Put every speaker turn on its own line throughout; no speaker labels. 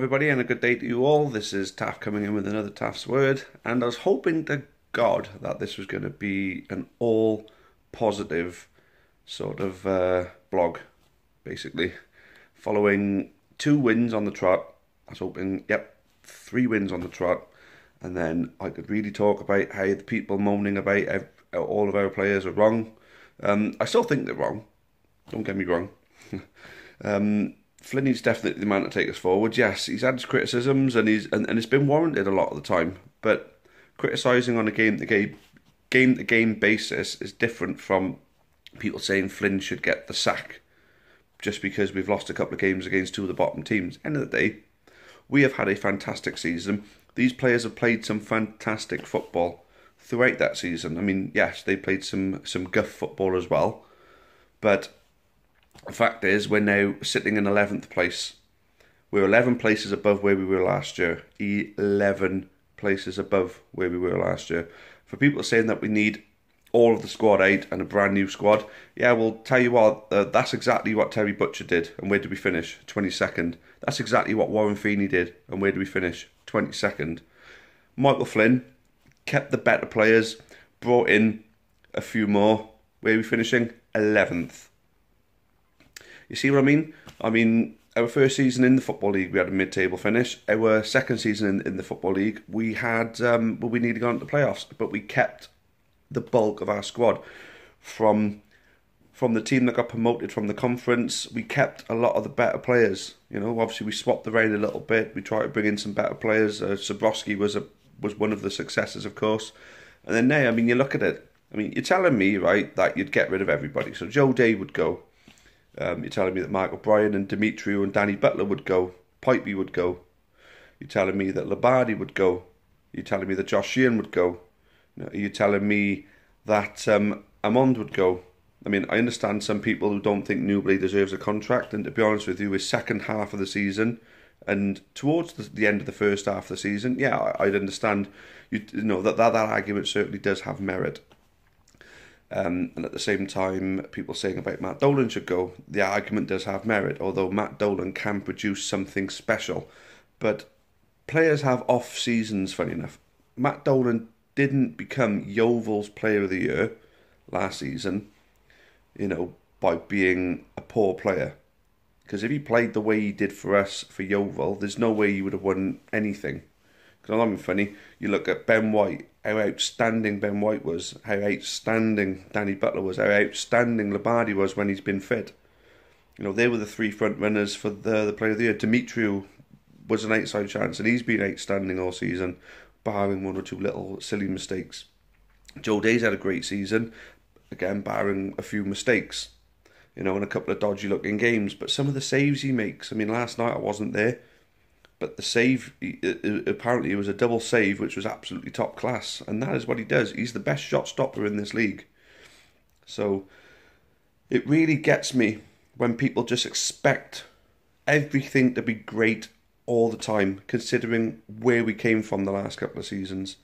everybody, and a good day to you all. This is Taff coming in with another Taff's Word, and I was hoping to God that this was going to be an all positive sort of blog, basically. Following 2 wins on the trot, I was hoping, 3 wins on the trot, and then I could really talk about how the people moaning about all of our players are wrong. I still think they're wrong, don't get me wrong. Flinney's definitely the man to take us forward. Yes, he's had his criticisms and it's been warranted a lot of the time. But criticising on a game-to-game basis is different from people saying Flynn should get the sack just because we've lost a couple of games against 2 of the bottom teams. End of the day, we have had a fantastic season. These players have played some fantastic football throughout that season. I mean, yes, they played some guff football as well, but the fact is, we're now sitting in 11th place. We're 11 places above where we were last year. 11 places above where we were last year. For people saying that we need all of the squad out and a brand new squad, yeah, well, tell you what, that's exactly what Terry Butcher did. And where did we finish? 22nd. That's exactly what Warren Feeney did. And where did we finish? 22nd. Michael Flynn kept the better players, brought in a few more. Where are we finishing? 11th. You see what I mean? I mean, our first season in the Football League, we had a mid-table finish. Our second season in the Football League, we had, we nearly got into the playoffs, but we kept the bulk of our squad from the team that got promoted from the conference. We kept a lot of the better players. You know, obviously we swapped around a little bit. We tried to bring in some better players. Zabrowski was one of the successes, of course. And then now, I mean, you look at it. I mean, you're telling me, right, that you'd get rid of everybody. So Joe Day would go. You're telling me that Mark O'Brien and Demetriou and Danny Butler would go. Pipey would go. You're telling me that Labardi would go. You're telling me that Josh Sheehan would go. You're telling me that Amond would go. I mean, I understand some people who don't think Newbley deserves a contract, and to be honest with you, his second half of the season and towards the end of the first half of the season, yeah, I'd understand. You know that argument certainly does have merit. And at the same time, people saying about Matt Dolan should go. The argument does have merit, although Matt Dolan can produce something special. But players have off seasons, funny enough. Matt Dolan didn't become Yeovil's Player of the Year last season, you know, by being a poor player. Because if he played the way he did for us, for Yeovil, there's no way he would have won anything. Because I'm funny, you look at Ben White, how outstanding Ben White was, how outstanding Danny Butler was, how outstanding Labardi was when he's been fit. You know, they were the 3 front runners for the Player of the Year. Demetriou was an outside chance, and he's been outstanding all season, barring 1 or 2 little silly mistakes. Joe Day's had a great season, again, barring a few mistakes, you know, and a couple of dodgy looking games. But some of the saves he makes, I mean, last night I wasn't there, but the save, apparently it was a double save, which was absolutely top class. And that is what he does. He's the best shot stopper in this league. So it really gets me when people just expect everything to be great all the time, considering where we came from the last couple of seasons.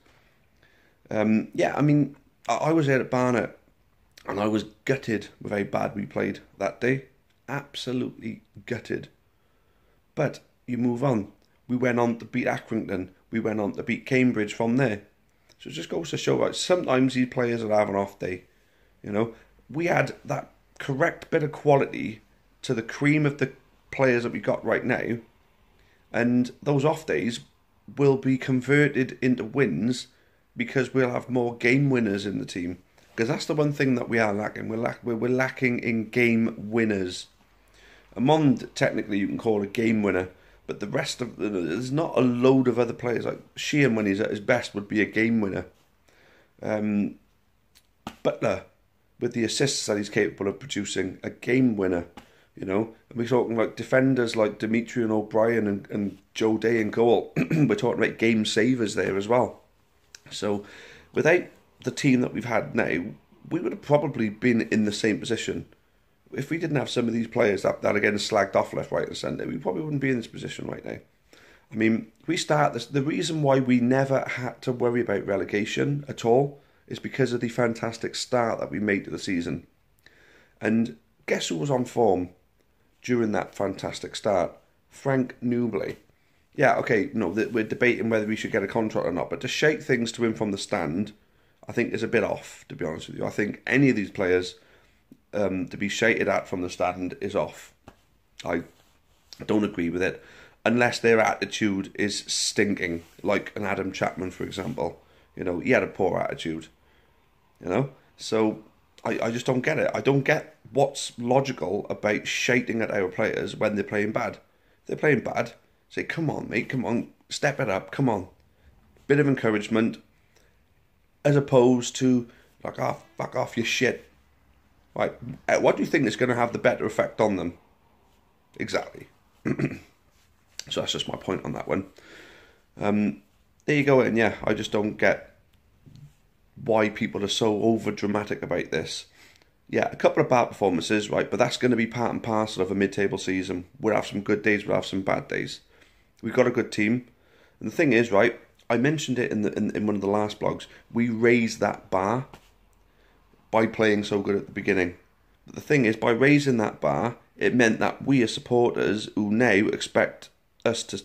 Yeah, I mean, I was there at Barnet, and I was gutted with how bad we played that day. Absolutely gutted. But you move on. We went on to beat Accrington. We went on to beat Cambridge from there. So it just goes to show that sometimes these players will have an off day. You know, we had that correct bit of quality to the cream of the players that we got right now. And those off days will be converted into wins because we'll have more game winners in the team. Because that's the one thing that we are lacking. We're lacking in game winners. Amond, technically, you can call a game winner. But the rest of there's not a load of other players. Like Sheehan, when he's at his best, would be a game winner. Butler, with the assists that he's capable of producing, a game winner. You know, and we're talking like defenders like Demetriou and O'Brien and Joe Day and goal. We're talking about game savers there as well. So, without the team that we've had now, we would have probably been in the same position. If we didn't have some of these players that are getting slagged off left, right and centre, we probably wouldn't be in this position right now. I mean, we start this. The reason why we never had to worry about relegation at all is because of the fantastic start that we made to the season. And guess who was on form during that fantastic start? Frank Newbley. Yeah, okay, no, we're debating whether we should get a contract or not, but to shake things to him from the stand, I think is a bit off, to be honest with you. I think any of these players to be shouted at from the stand is off. I don't agree with it, unless their attitude is stinking, like an Adam Chapman, for example. You know, he had a poor attitude, you know? So I just don't get it. I don't get what's logical about shouting at our players when they're playing bad. If they're playing bad, say, come on, mate, come on, step it up, come on. Bit of encouragement, as opposed to, like, oh, fuck off your shit. Right, what do you think is going to have the better effect on them? Exactly. So that's just my point on that one. There you go, and yeah, I just don't get why people are so over dramatic about this. Yeah, a couple of bad performances, right, but that's going to be part and parcel of a mid-table season. We'll have some good days, we'll have some bad days. We've got a good team, and the thing is, right, I mentioned it in one of the last blogs. We raised that bar by playing so good at the beginning. But the thing is, by raising that bar, it meant that we as supporters who now expect us to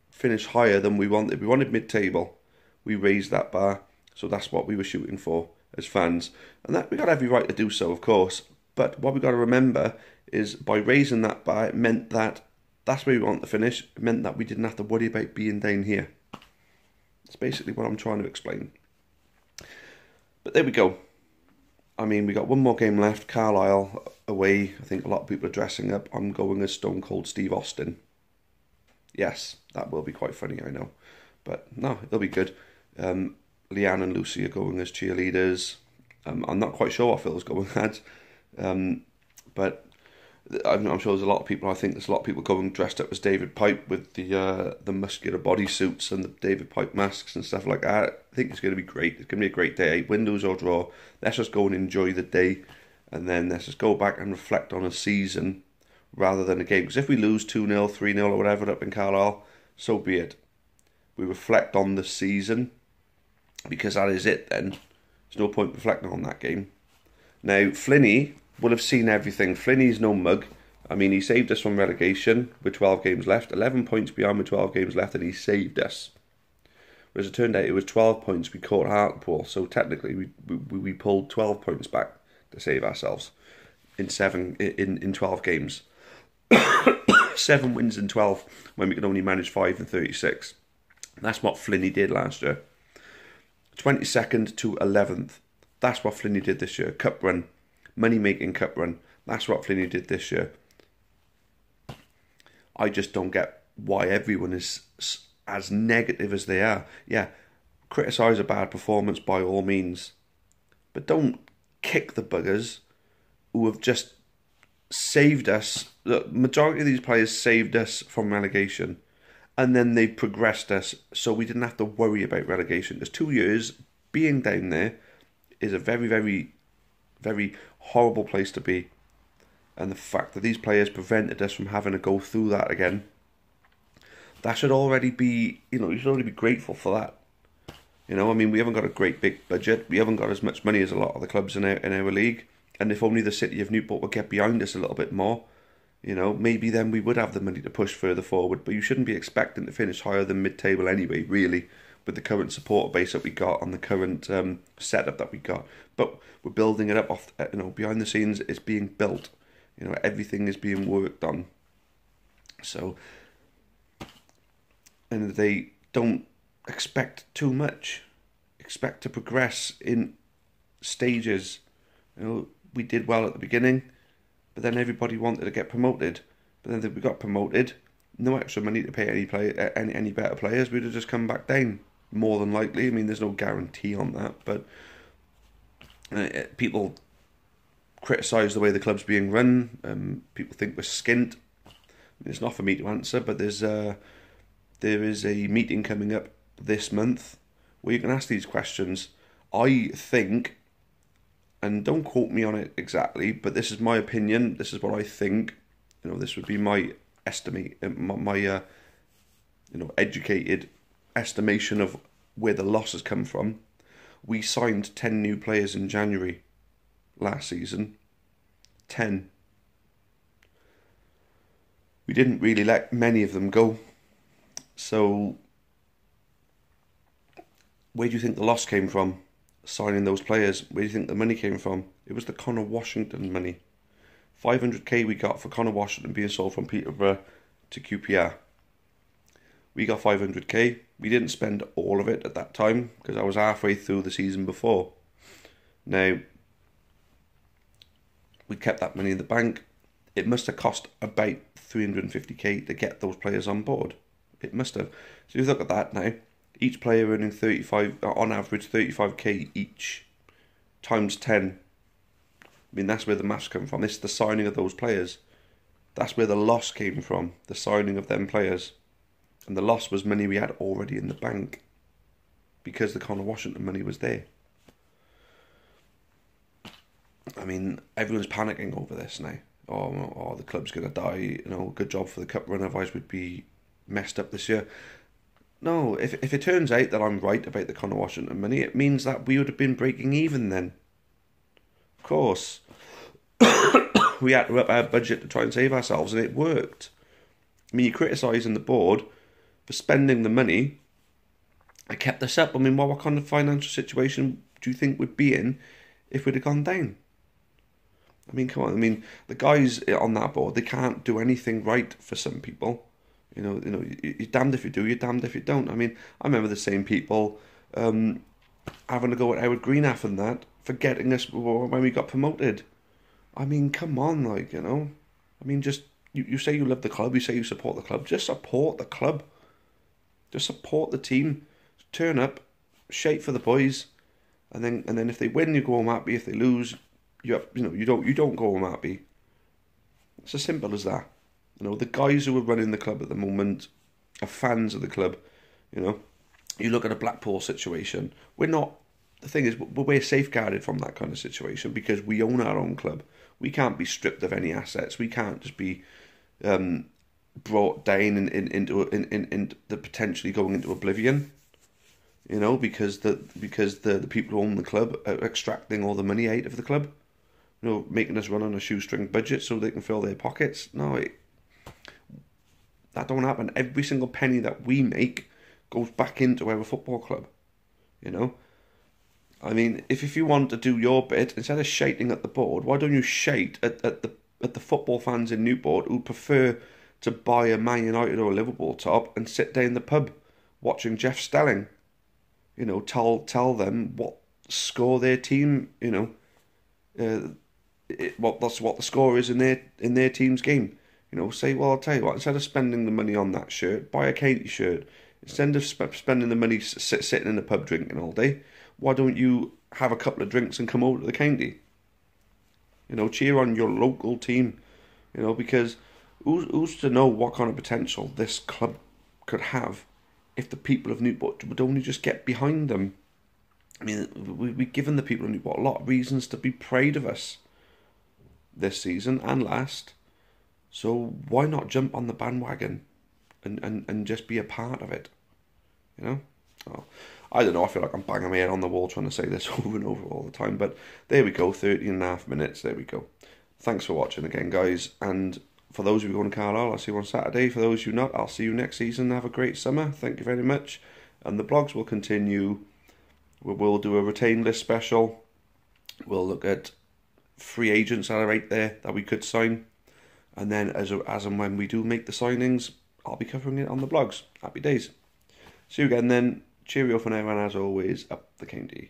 finish higher than we wanted. We wanted mid-table. We raised that bar, so that's what we were shooting for as fans. And that we got every right to do so, of course. But what we got to remember is by raising that bar, it meant that that's where we want to finish. It meant that we didn't have to worry about being down here. That's basically what I'm trying to explain. But there we go. I mean, we got one more game left. Carlisle away. I think a lot of people are dressing up. I'm going as Stone Cold Steve Austin. Yes, that will be quite funny, I know. But no, it'll be good. Leanne and Lucy are going as cheerleaders. I'm not quite sure what Phil's going as. But I'm sure there's a lot of people. I think there's a lot of people going dressed up as David Pipe with the muscular bodysuits and the David Pipe masks and stuff like that. I think it's going to be great. It's going to be a great day. Windows or draw. Let's just go and enjoy the day, and then let's just go back and reflect on a season rather than a game. Because if we lose 2-0, 3-0 or whatever up in Carlisle, so be it. We reflect on the season, because that is it then. There's no point reflecting on that game. Now, Flinney will have seen everything. Flinney's no mug. I mean, he saved us from relegation with 12 games left. 11 points behind with 12 games left, and he saved us. Whereas it turned out it was 12 points we caught Hartlepool. So technically, we pulled 12 points back to save ourselves in 12 games. 7 wins in 12 when we could only manage 5 in 36. That's what Flinney did last year. 22nd to 11th. That's what Flinney did this year. Cup run. Money-making cup run. That's what Flinney did this year. I just don't get why everyone is as negative as they are. Yeah, criticise a bad performance by all means. But don't kick the buggers who have just saved us. The majority of these players saved us from relegation. And then they progressed us so we didn't have to worry about relegation. Because 2 years being down there is a very, very, very horrible place to be. And the fact that these players prevented us from having to go through that again, that should already be, you should already be grateful for that. I mean, we haven't got a great big budget. We haven't got as much money as a lot of the clubs in our league. And if only the city of Newport would get behind us a little bit more, maybe then we would have the money to push further forward. But you shouldn't be expecting to finish higher than mid-table anyway, really, with the current supporter base that we got and the current setup that we got. But we're building it up off, behind the scenes. It's being built. Everything is being worked on. So, and they don't expect too much. Expect to progress in stages. We did well at the beginning, but then everybody wanted to get promoted. But then we got promoted, no extra money to pay any better players. We'd have just come back down, more than likely. I mean, there's no guarantee on that, but people criticise the way the club's being run. People think we're skint. I mean, it's not for me to answer, but there is a meeting coming up this month where you can ask these questions. I think, and don't quote me on it exactly, but this is my opinion. This is what I think. This would be my estimate, my educated estimation of where the losses come from. We signed 10 new players in January last season. 10. We didn't really let many of them go. So, where do you think the loss came from? Signing those players. Where do you think the money came from? It was the Connor Washington money. 500k we got for Connor Washington being sold from Peterborough to QPR. We got 500k. We didn't spend all of it at that time because I was halfway through the season before. Now, we kept that money in the bank. It must have cost about 350k to get those players on board. It must have. So if you look at that now, each player earning 35, on average 35k each, times 10. I mean, that's where the maths come from. It's the signing of those players. That's where the loss came from, the signing of them players. And the loss was money we had already in the bank because the Connor Washington money was there. I mean, everyone's panicking over this now. Oh, the club's going to die. You know, good job for the cup run, otherwise we'd be messed up this year. No, if it turns out that I'm right about the Connor Washington money, it means that we would have been breaking even then. Of course. We had to up our budget to try and save ourselves, and it worked. I mean, you're criticising the board for spending the money. I kept this up. I mean, what kind of financial situation do you think we'd be in if we'd have gone down? I mean, come on. I mean, the guys on that board, they can't do anything right for some people. You know, you're damned if you do, you're damned if you don't. I mean, I remember the same people having to go at Howard Greenaff and that, forgetting us when we got promoted. I mean, come on, like, you know. I mean, just, you say you love the club, you say you support the club, just support the club. Just support the team. Turn up, shake for the boys, and then if they win, you go home happy. If they lose, you don't go home happy. It's as simple as that. You know, the guys who are running the club at the moment are fans of the club. You know, you look at a Blackpool situation. We're not. The thing is, we're safeguarded from that kind of situation because we own our own club. We can't be stripped of any assets. We can't just be brought down into the potentially going into oblivion. You know, because the people who own the club are extracting all the money out of the club. You know, making us run on a shoestring budget so they can fill their pockets. No, that don't happen. Every single penny that we make goes back into our football club. You know. I mean, if you want to do your bit, instead of shouting at the board, why don't you shout at the football fans in Newport who prefer to buy a Man United or a Liverpool top and sit down in the pub watching Jeff Stelling? You know, tell them what score their team. You know, that's what the score is in their team's game. You know, say, well, I'll tell you what. Instead of spending the money on that shirt, buy a Katie shirt. Instead of spending the money sitting in the pub drinking all day, why don't you have a couple of drinks and come over to the county? You know, cheer on your local team. You know, because who's to know what kind of potential this club could have if the people of Newport would only just get behind them. I mean, we've given the people of Newport a lot of reasons to be proud of us this season and last. So why not jump on the bandwagon and just be a part of it? You know? Oh, I don't know, I feel like I'm banging my head on the wall trying to say this over and over all the time, but there we go, 30.5 minutes, there we go. Thanks for watching again, guys, and for those of you going to Carlisle, I'll see you on Saturday. For those of you not, I'll see you next season. Have a great summer, thank you very much, and the blogs will continue. We'll do a retained list special, we'll look at free agents that are out there that we could sign, and then as and when we do make the signings, I'll be covering it on the blogs. Happy days. See you again then. Cheerio for now, and as always, up the county.